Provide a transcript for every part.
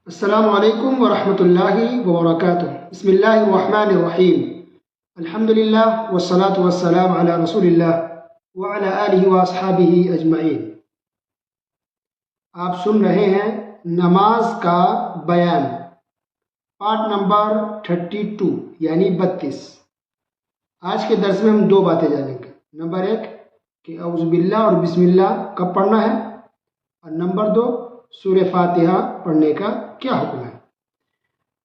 السلام علیکم ورحمۃ اللہ وبرکاتہ۔ بسم اللہ الرحمن الرحیم۔ الحمد للہ والصلاة والسلام علی رسول اللہ وعلی آلہ واصحابہ اجمعین۔ آپ سن رہے ہیں نماز کا بیان، پارٹ نمبر 32 یعنی 32۔ آج کے درس میں ہم دو باتیں جانیں گے۔ نمبر 1 کہ اعوذ باللہ اور بسم اللہ کب پڑھنا ہے، اور نمبر 2 سورہ فاتحہ پڑھنے کا کیا حکم ہے۔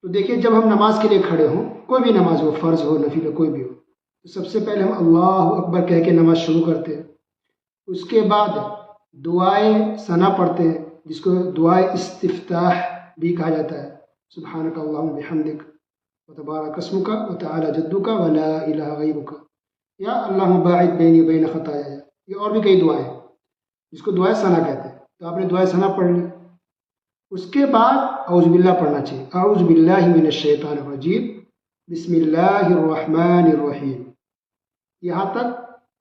تو دیکھیے، جب ہم نماز کے لیے کھڑے ہوں، کوئی بھی نماز ہو، فرض ہو، نفل ہو، کوئی بھی ہو، تو سب سے پہلے ہم اللہ اکبر کہہ کے نماز شروع کرتے ہیں۔ اس کے بعد دعائے ثنا پڑھتے ہیں، جس کو دعائے استفتاح بھی کہا جاتا ہے۔ سبحانک اللہم بحمدک وتبارک اسمک وتعالی جدک ولا الہ غیرک، یا اللہم باعد بینی وبین خطایا، یہ اور بھی کئی دعائیں ہیں جس کو دعائے ثنا کہتے ہیں۔ تو آپ نے دعائے ثنا پڑھ لی، اس کے بعد اعوذ باللہ پڑھنا چاہیے۔ اعوذ باللہ من الشیطان الرجیم، بسم اللہ الرحمن الرحیم، یہاں تک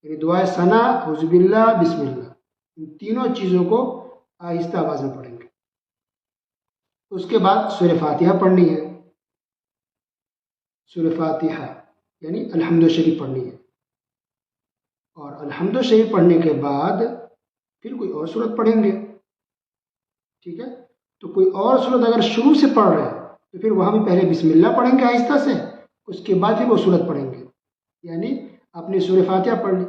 یعنی دعائے ثنا، اعوذ باللہ، بسم اللہ، ان تینوں چیزوں کو آہستہ آواز میں پڑھیں گے۔ اس کے بعد سورہ فاتحہ پڑھنی ہے۔ سورہ فاتحہ یعنی الحمد شریف پڑھنی ہے، اور الحمد شریف پڑھنے کے بعد پھر کوئی اور سورت پڑھیں گے، ٹھیک ہے۔ تو کوئی اور سورت اگر شروع سے پڑھ رہے ہیں تو پھر وہاں بھی پہلے بسم اللہ پڑھیں گے آہستہ سے، اس کے بعد پھر وہ سورت پڑھیں گے، یعنی آپ نے سورہ فاتحہ پڑھ لی۔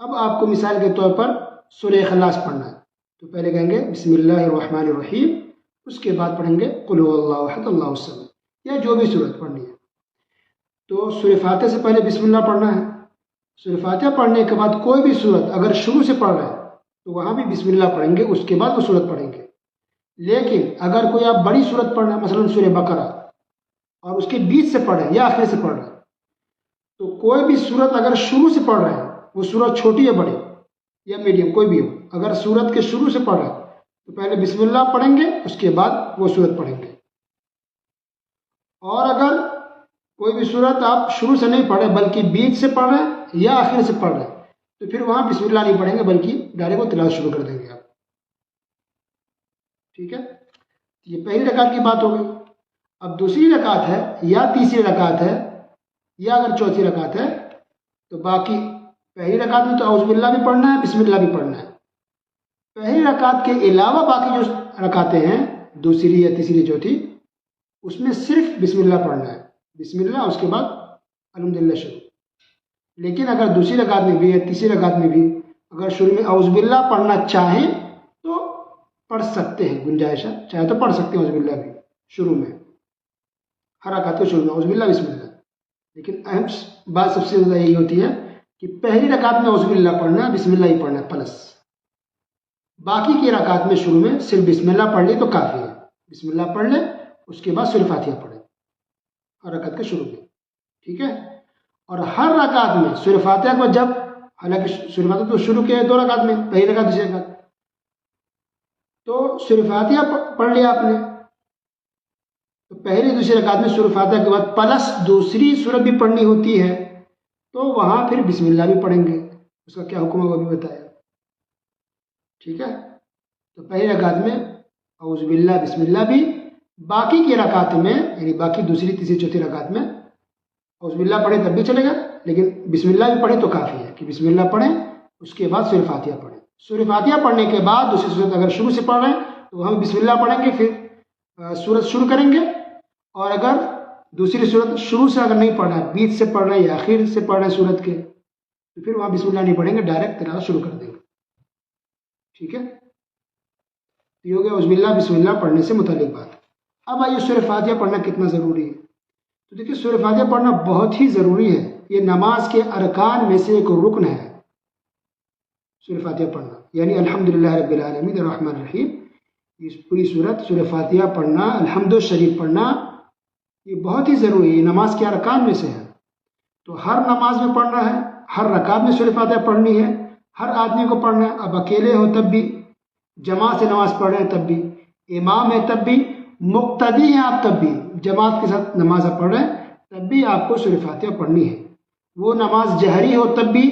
اب آپ کو مثال کے طور پر سورہ اخلاص پڑھنا ہے، تو پہلے کہیں گے بسم اللہ الرحمن الرحیم، اس کے بعد پڑھیں گے قل هو اللہ احد اللہ الصمد، یا جو بھی سورت پڑھنی ہے۔ تو سورہ فاتحہ سے پہلے بسم اللہ پڑھنا ہے۔ سورہ فاتحہ پڑھنے کے بعد کوئی بھی سورت اگر شروع سے پڑھ رہے ہیں تو وہاں بھی بسم اللہ پڑھیں گے، اس کے بعد وہ سورت پڑھیں گے۔ لیکن اگر کوئی آپ بڑی سورت پڑھ رہے ہیں، مثلا سورہ بقرہ، اور اس کے بیچ سے پڑھ رہے ہیں یا آخر سے پڑھ رہے ہیں، تو کوئی بھی سورت اگر شروع سے پڑھ رہے ہیں، وہ سورت چھوٹی یا بڑی یا میڈیم کوئی بھی ہو، اگر سورت کے شروع سے پڑھ رہے ہیں تو پہلے بسم اللہ پڑھیں گے، اس کے بعد وہ سورت پڑھیں گے۔ اور اگر کوئی بھی سورت آپ شروع سے نہیں پڑھ رہے بلکہ بیچ سے پڑھ رہے ہیں یا آخر سے پڑھ رہے ہیں، تو پھر وہاں بسم اللہ نہیں پڑھیں گے بلکہ ڈائریکٹ وہ تلاوت شروع کر دیں گے آپ، ٹھیک ہے۔ یہ پہلی رکعت کی بات ہو گئی۔ اب دوسری رکعت ہے یا تیسری رکعت ہے یا اگر چوتھی رکعت ہے، تو باقی پہلی رکعت میں تو اعوذ باللہ بھی پڑھنا ہے، بسم اللہ بھی پڑھنا ہے۔ پہلی رکعت کے علاوہ باقی جو رکعتیں ہیں، دوسری یا تیسری چوتھی، اس میں صرف بسم اللہ پڑھنا ہے، بسم اللہ، اس کے بعد الحمدللہ شروع۔ لیکن اگر دوسری رکعت میں بھی یا تیسری رکعت میں بھی اگر شروع میں اعوذ باللہ پڑھنا چاہیں تو پڑھ سکتے ہیں، گنجائش ہے، چاہے تو پڑھ سکتے ہیں اعوذ باللہ بھی شروع میں، ہر رکعت کے شروع میں اعوذ باللہ بسم اللہ۔ لیکن اہم بات سب سے زیادہ یہی ہوتی ہے کہ پہلی رکعت میں اعوذ باللہ پڑھنا ہے، بسم اللہ ہی پڑھنا ہے پلس، باقی کی رکعت میں شروع میں صرف بسم اللہ پڑھ لی تو کافی ہے۔ بسم اللہ پڑھ لیں، اس کے بعد سورہ فاتحہ پڑھیں ہر رکعت کے شروع میں، ٹھیک ہے۔ اور ہر رکعت میں سورہ فاتحہ کو جب، حالانکہ سورہ فاتحہ تو شروع کیا ہے دو رکعت میں، پہلی رکعت دوسری رکعت، تو سورہ فاتحہ پڑھ لیا آپ نے، تو پہلی دوسری رکعت میں سورہ فاتحہ کے بعد پلس دوسری سورت بھی پڑھنی ہوتی ہے، تو وہاں پھر بسم اللہ بھی پڑھیں گے، اس کا کیا حکم ہے وہ بھی بتایا، ٹھیک ہے۔ تو پہلی رکعت میں اعوذ باللہ بسم اللہ بھی، باقی کی رکعت میں یعنی باقی دوسری تیسری چوتھی رکعت میں اعوذ باللہ پڑھیں تب بھی چلے گا، لیکن بسم اللہ بھی پڑھیں تو کافی ہے کہ بسم اللہ پڑھیں، اس کے بعد سورہ فاتحہ پڑھیں۔ سورہ فاتحہ پڑھنے کے بعد دوسری سورت اگر شروع سے پڑھ رہے ہیں تو وہاں بسم اللہ پڑھیں گے، پھر سورت شروع کریں گے، اور اگر دوسری سورت شروع سے اگر نہیں پڑھ رہا ہے، بیچ سے پڑھ رہے ہیں یا آخر سے پڑھ رہے ہیں سورت کے، تو پھر وہاں بسم اللہ نہیں پڑھیں گے، ڈائریکٹ تلاوت شروع کر دیں گے، ٹھیک ہے۔ یہ ہو گیا اعوذ باللہ بسم اللہ پڑھنے سے متعلق بات۔ اب آئیے سورہ فاتحہ پڑھنا کتنا ضروری ہے۔ تو دیکھیے، سورہ فاتحہ پڑھنا بہت ہی ضروری ہے، یہ نماز کے ارکان میں سے ایک رکن ہے سورہ فاتحہ پڑھنا، یعنی الحمدللہ رب العالمین الرحمن الرحیم، یہ پوری سورت سورہ فاتحہ پڑھنا، الحمد شریف پڑھنا، یہ بہت ہی ضروری ہے، یہ نماز کے ارکان میں سے ہے۔ تو ہر نماز میں پڑھنا ہے، ہر رکعت میں سورہ فاتحہ پڑھنی ہے، ہر آدمی کو پڑھنا ہے، اب اکیلے ہو تب بھی، جماعت سے نماز پڑھ رہے ہیں تب بھی، امام ہے تب بھی، مقتدی ہیں آپ تب بھی، جماعت کے ساتھ نماز آپ پڑھ رہے ہیں تب بھی آپ کو سورہ فاتحہ پڑھنی ہے۔ وہ نماز جہری ہو تب بھی،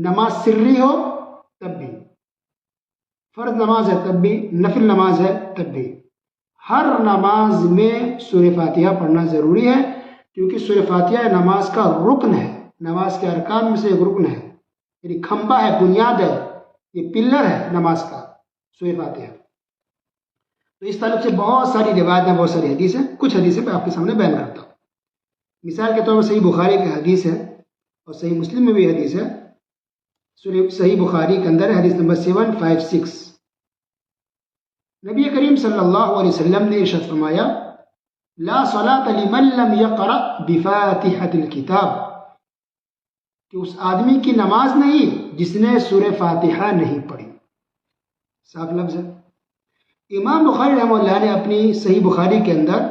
نماز سری ہو تب بھی، فرض نماز ہے تب بھی، نفل نماز ہے تب بھی، ہر نماز میں سورہ فاتحہ پڑھنا ضروری ہے، کیونکہ سورہ فاتحہ نماز کا رکن ہے، نماز کے ارکان میں سے ایک رکن ہے، یعنی کھمبا ہے، بنیاد ہے، یہ پلر ہے نماز کا سورہ فاتحہ۔ تو اس تعلق سے بہت ساری روایتیں، بہت ساری حدیث ہیں، کچھ حدیثیں میں آپ کے سامنے بیان کرتا ہوں۔ مثال کے طور پر صحیح بخاری کی حدیث ہے اور صحیح مسلم میں بھی حدیث ہے۔ صحیح بخاری کے اندر حدیث نمبر 756، نبی کریم صلی اللہ علیہ وسلم نے ارشاد فرمایا لا صلاۃ لمن لم یقرأ بفاتحۃ الکتاب، کہ اس آدمی کی نماز نہیں جس نے سورہ فاتحہ نہیں پڑھی۔ صاف لفظ ہے۔ امام بخاری رحمہ اللہ نے اپنی صحیح بخاری کے اندر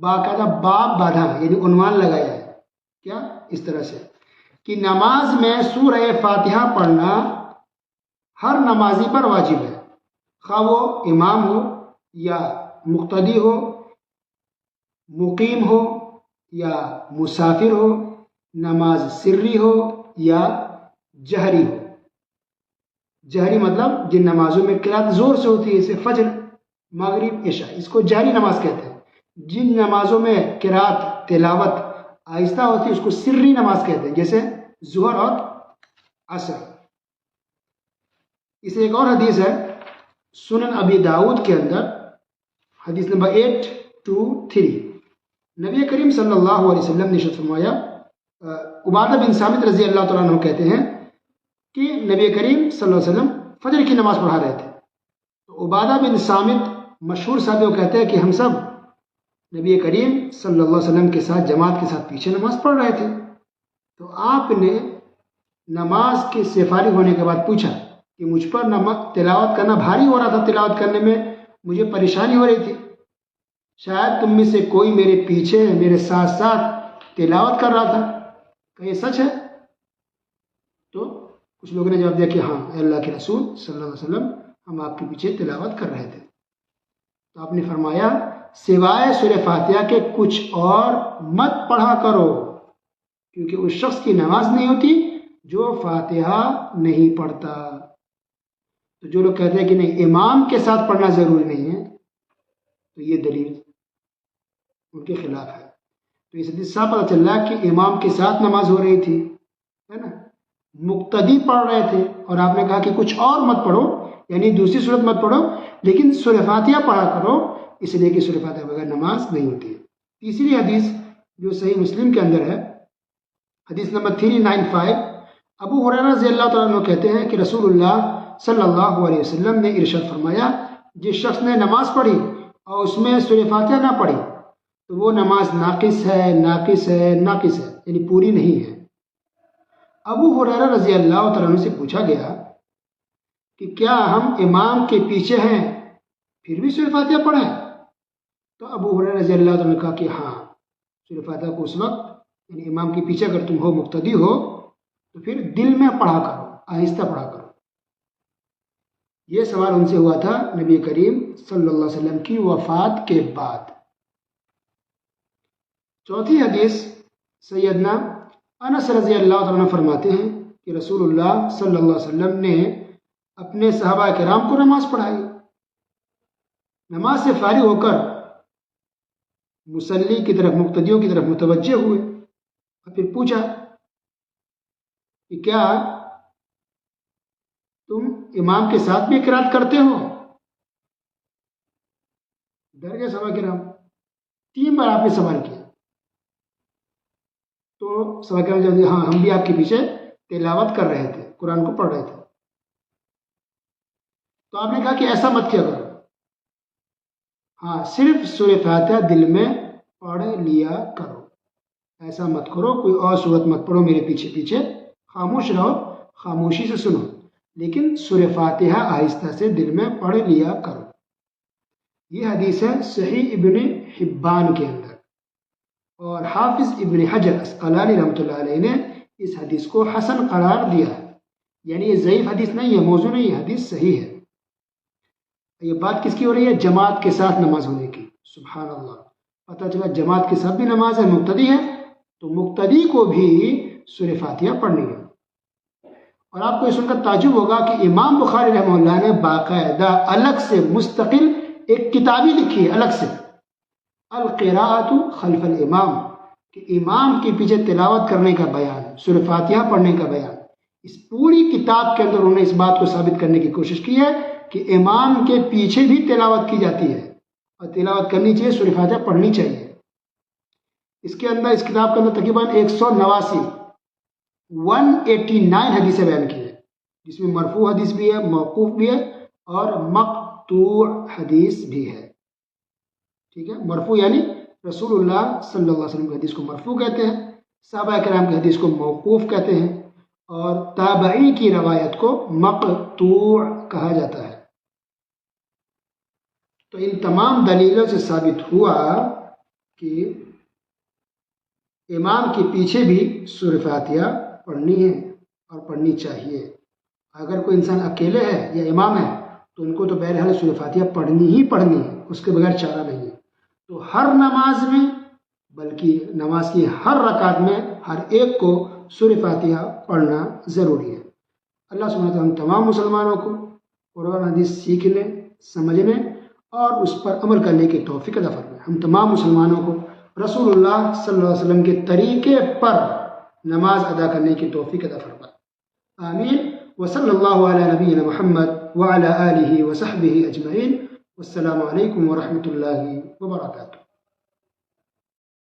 باقاعدہ باب باندھا ہے، یعنی عنوان لگایا ہے، کیا؟ اس طرح سے کہ نماز میں سورہ فاتحہ پڑھنا ہر نمازی پر واجب ہے، خواہ وہ امام ہو یا مقتدی ہو، مقیم ہو یا مسافر ہو، نماز سری ہو یا جہری ہو۔ جہری مطلب جن نمازوں میں قرات زور سے ہوتی ہے، جیسے فجر، مغرب، عشاء، اس کو جہری نماز کہتے ہیں۔ جن نمازوں میں قرات تلاوت آہستہ ہوتی ہے اس کو سری نماز کہتے ہیں، جیسے ظہر اور عصر۔ اسے ایک اور حدیث ہے سنن ابی داؤد کے اندر، حدیث نمبر 823، نبی کریم صلی اللہ علیہ وسلم نے ارشاد فرمایا، عبادہ بن صامت رضی اللہ تعالیٰ عنہ کہتے ہیں کہ نبی کریم صلی اللہ علیہ وسلم فجر کی نماز پڑھا رہے تھے۔ تو عبادہ بن صامت مشہور صحابی وہ کہتے ہیں کہ ہم سب نبی کریم صلی اللہ علیہ وسلم کے ساتھ جماعت کے ساتھ پیچھے نماز پڑھ رہے تھے، تو آپ نے نماز کے سے فارغ ہونے کے بعد پوچھا کہ مجھ پر تلاوت کرنا بھاری ہو رہا تھا، تلاوت کرنے میں مجھے پریشانی ہو رہی تھی، شاید تم میں سے کوئی میرے پیچھے میرے ساتھ ساتھ تلاوت کر رہا تھا، کہ یہ سچ ہے؟ تو کچھ لوگوں نے جواب دیا کہ ہاں اے اللہ کے رسول صلی اللہ علیہ وسلم، ہم آپ کے پیچھے تلاوت کر رہے تھے۔ تو آپ نے فرمایا سوائے سورہ فاتحہ کے کچھ اور مت پڑھا کرو، کیونکہ اس شخص کی نماز نہیں ہوتی جو فاتحہ نہیں پڑھتا۔ تو جو لوگ کہتے ہیں کہ نہیں امام کے ساتھ پڑھنا ضروری نہیں ہے، تو یہ دلیل ان کے خلاف ہے۔ تو اس حدیث سے پتہ چل رہا ہے کہ امام کے ساتھ نماز ہو رہی تھی، ہے نا، مقتدی پڑھ رہے تھے، اور آپ نے کہا کہ کچھ اور مت پڑھو، یعنی دوسری صورت مت پڑھو، لیکن سورہ فاتحہ پڑھا کرو، اس لیے کہ سورہ فاتحہ بغیر نماز نہیں ہوتی ہے۔ تیسری حدیث جو صحیح مسلم کے اندر ہے، حدیث نمبر 395، ابو ہریرہ رضی اللہ تعالیٰ عنہ کہتے ہیں کہ رسول اللہ صلی اللہ علیہ وسلم نے ارشاد فرمایا جس شخص نے نماز پڑھی اور اس میں سورہ فاتحہ نہ پڑھی تو وہ نماز ناقص ہے، ناقص ہے، ناقص ہے، یعنی پوری نہیں ہے۔ ابو ہریرہ رضی اللہ تعالیٰ عنہ سے پوچھا گیا کہ کیا ہم امام کے پیچھے ہیں پھر بھی سورہ فاتحہ پڑھیں؟ تو ابو ہریرہ رضی اللہ تعالیٰ نے کہا کہ ہاں، سورہ فاتحہ کو اس وقت یعنی امام کے پیچھے اگر تم ہو، مقتدی ہو، تو پھر دل میں پڑھا کرو، آہستہ پڑھا کرو۔ یہ سوال ان سے ہوا تھا نبی کریم صلی اللہ علیہ وسلم کی وفات کے بعد۔ چوتھی حدیث سیدنا انس رضی اللہ عنہ فرماتے ہیں کہ رسول اللہ صلی اللہ علیہ وسلم نے اپنے صحابہ کرام کو نماز پڑھائی، نماز سے فارغ ہو کر مصلی کی طرف، مقتدیوں کی طرف متوجہ ہوئے اور پھر پوچھا کہ کیا تم امام کے ساتھ بھی قرات کرتے ہو؟ ڈر گئے صحابہ کرام، 3 بار آپ نے سوال کیا، تو صحابہ کرام جب ہاں ہم بھی آپ کے پیچھے تلاوت کر رہے تھے، قرآن کو پڑھ رہے تھے، تو آپ نے کہا کہ ایسا مت کیا کرو، ہاں صرف سورہ فاتحہ دل میں پڑھ لیا کرو، ایسا مت کرو، کوئی اور صورت مت پڑھو میرے پیچھے پیچھے، خاموش رہو، خاموشی سے سنو، لیکن سورہ فاتحہ آہستہ سے دل میں پڑھ لیا کرو۔ یہ حدیث ہے صحیح ابن حبان کے اندر، اور حافظ ابن حجر اسقلانی رحمۃ اللہ علیہ نے اس حدیث کو حسن قرار دیا ہے، یعنی یہ ضعیف حدیث نہیں ہے، موضوع نہیں ہے، حدیث صحیح ہے۔ یہ بات کس کی ہو رہی ہے؟ جماعت کے ساتھ نماز ہونے کی۔ سبحان اللہ، پتہ چلا جماعت کے ساتھ بھی نماز ہے، مقتدی ہے، تو مقتدی کو بھی سورہ فاتحہ پڑھنی ہے۔ اور آپ کو یہ سن کر تعجب ہوگا کہ امام بخاری رحمہ اللہ نے باقاعدہ الگ سے مستقل ایک کتابی لکھی ہے الگ سے، القراءۃ خلف الامام، کہ امام کے پیچھے تلاوت کرنے کا بیان، سورہ فاتحہ پڑھنے کا بیان۔ اس پوری کتاب کے اندر انہوں نے اس بات کو ثابت کرنے کی کوشش کی ہے کہ امام کے پیچھے بھی تلاوت کی جاتی ہے اور تلاوت کرنی چاہیے، سورہ فاتحہ پڑھنی چاہیے۔ اس کے اندر، اس کتاب کے اندر تقریباً 189 حدیثیں بیان کی ہیں، جس میں مرفوع حدیث بھی ہے، موقوف بھی ہے اور مقطوع حدیث بھی ہے۔ ٹھیک ہے، مرفوع یعنی رسول اللہ صلی اللہ علیہ وسلم کی حدیث کو مرفوع کہتے ہیں، صحابہ کرام کی حدیث کو موقوف کہتے ہیں، اور تابعی کی روایت کو مقطوع کہا جاتا ہے۔ تو ان تمام دلیلوں سے ثابت ہوا کہ امام کے پیچھے بھی سورہ فاتحہ پڑھنی ہے اور پڑھنی چاہیے۔ اگر کوئی انسان اکیلے ہے یا امام ہے تو ان کو تو بہرحال سورہ فاتحہ پڑھنی ہی پڑھنی ہے، اس کے بغیر چارہ نہیں ہے۔ تو ہر نماز میں، بلکہ نماز کی ہر رکعت میں ہر ایک کو سورہ فاتحہ پڑھنا ضروری ہے۔ اللہ سبحانہ وتعالیٰ ہم تمام مسلمانوں کو قرآن حدیث سیکھنے، سمجھنے اور اس پر عمل کرنے کی توفیق عطا فرمائے۔ ہم تمام مسلمانوں کو رسول اللہ صلی اللہ علیہ وسلم کے طریقے پر نماز ادا کرنے کی توفیق عطا فرمائے۔ آمین۔ وصلی اللہ علی نبینا محمد وعلی آلہ وصحبہ اجمعین۔ والسلام علیکم ورحمۃ اللہ وبرکاتہ۔